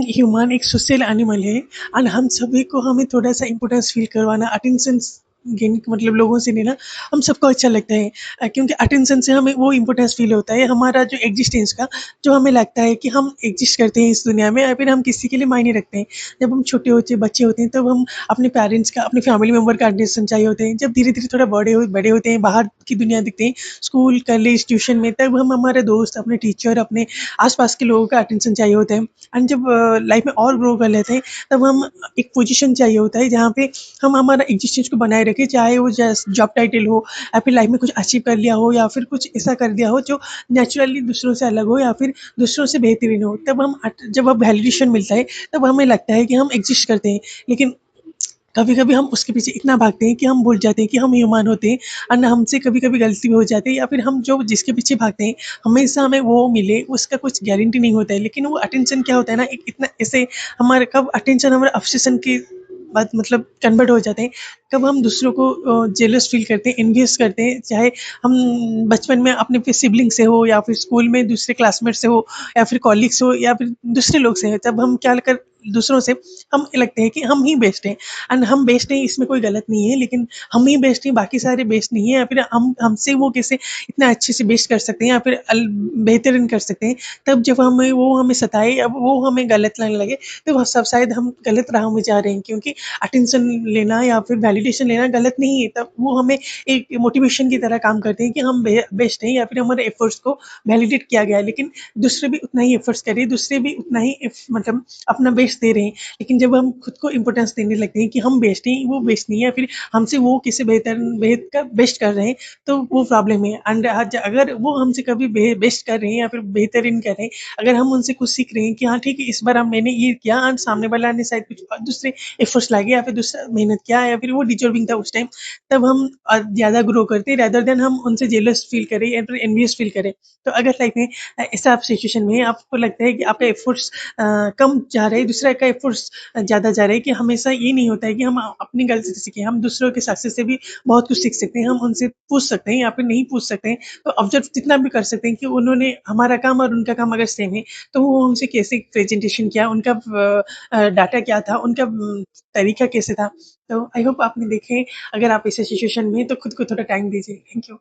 Human एक social animal है and हम सभी को हमें थोड़ा-सा इम्पोर्टेंस फ़ील करवाना, अटेंशन्स गेन मतलब लोगों से लेना हम सबको अच्छा लगता है। क्योंकि अटेंशन से हमें वो इम्पोर्टेंस फ़ील होता है हमारा जो एक्जिस्टेंस का, जो हमें लगता है कि हम एक्जिस्ट करते हैं इस दुनिया में या फिर हम किसी के लिए मायने रखते हैं। जब हम छोटे होते बच्चे होते हैं तब हम अपने पेरेंट्स का, अपने फैमिली मेंबर का अटेंशन चाहिए होते हैं। जब धीरे-धीरे थोड़ा बड़े होते हैं, बाहर की दुनिया दिखते हैं, स्कूल, कॉलेज, ट्यूशन में, तब हम हमारे दोस्त, अपने टीचर, अपने आस-पास के लोगों का अटेंशन चाहिए होता है। एंड जब लाइफ में और ग्रो कर लेते हैं तब हम एक पोजीशन चाहिए होता है जहाँ पे हम हमारा एग्जिस्टेंस को बनाए रखें, चाहे वो जॉब टाइटल हो या फिर लाइफ में कुछ अचीव कर लिया हो या फिर कुछ ऐसा कर दिया हो जो नेचुरली दूसरों से अलग हो या फिर दूसरों से बेहतरीन हो। तब हम जब अब वैलिडेशन मिलता है तब हमें लगता है कि हम एग्जिस्ट करते हैं। लेकिन कभी-कभी हम उसके पीछे इतना भागते हैं कि हम भूल जाते हैं कि हम ह्यूमन होते हैं एंड हमसे कभी-कभी गलती भी हो जाती है या फिर हम जो जिसके पीछे भागते हैं, हमेशा हमें वो मिले उसका कुछ गारंटी नहीं होता है। लेकिन वो अटेंशन क्या होता है ना, एक इतना ऐसे हमारे कब अटेंशन हमारे ऑब्सेशन की बात मतलब कन्वर्ट हो जाते हैं, कब हम दूसरों को जेलस फील करते हैं, एनवियस करते हैं, चाहे हम बचपन में अपने सिबलिंग से हो या फिर स्कूल में दूसरे क्लासमेट से हो या फिर कॉलीग्स हो या फिर दूसरे लोग से हो, तब हम क्या कर दूसरों से हम लगते हैं कि हम ही बेस्ट हैं एंड हम बेस्ट हैं, इसमें कोई गलत नहीं है, लेकिन हम ही बेस्ट हैं, बाकी सारे बेस्ट नहीं है या फिर हम हमसे वो कैसे इतना अच्छे से बेस्ट कर सकते हैं या फिर बेहतरीन कर सकते हैं। तब जब हमें वो हमें सताए, अब वो हमें गलत लगने लगे, तो वह सब शायद हम गलत राह में जा रहे हैं, क्योंकि अटेंशन लेना या फिर वैलिडेशन लेना गलत नहीं है। तब वो हमें एक मोटिवेशन की तरह काम करते हैं कि हम बेस्ट हैं या फिर हमारे एफर्ट्स को वैलिडेट किया गया है। लेकिन दूसरे भी उतना ही एफर्ट्स करें, दूसरे भी उतना ही मतलब अपना बेस्ट दे रहे हैं। लेकिन जब हम खुद को इम्पोर्टेंस देने लगते हैं कि हम बेस्ट हैं, वो बेस्ट नहीं है, फिर हमसे वो किसी बेस्ट कर रहे हैं, तो वो प्रॉब्लम है। एंड आज अगर वो हमसे कभी बेस्ट कर रहे हैं या फिर बेहतरीन कर रहे हैं, अगर हम उनसे कुछ सीख रहे हैं कि हाँ ठीक है, इस बार हम मैंने ये किया एंड सामने वाला ने शायद कुछ और दूसरे एफर्ट्स लगे या फिर दूसरा मेहनत किया या फिर वो डिजर्विंग था उस टाइम, तब हम ज़्यादा ग्रो करते हैं रेदर देन हम उनसे जेलस फील करें या फिर एनवियस फील करें। तो अगर लाइफ में ऐसा आप सिचुएशन में आपको लगता है कि आपका एफर्ट्स कम जा रहे हैं, दूसरा का एफर्ट्स ज़्यादा जा रहे हैं, कि हमेशा ये नहीं होता है कि हम अपनी गलती से सीखें, हम दूसरों के सक्सेस से भी बहुत कुछ सीख सकते हैं, हम उनसे पूछ सकते हैं या फिर नहीं पूछ सकते हैं, तो ऑब्जर्व जितना भी कर सकते हैं कि उन्होंने हमारा काम और उनका काम अगर सेम है, तो वो हमसे कैसे प्रेजेंटेशन किया, उनका डाटा क्या था, उनका तरीका कैसे था। तो आई होप आपने देखे, अगर आप ऐसे सिचुएशन में हैं, तो खुद को थोड़ा टाइम दीजिए। Thank you.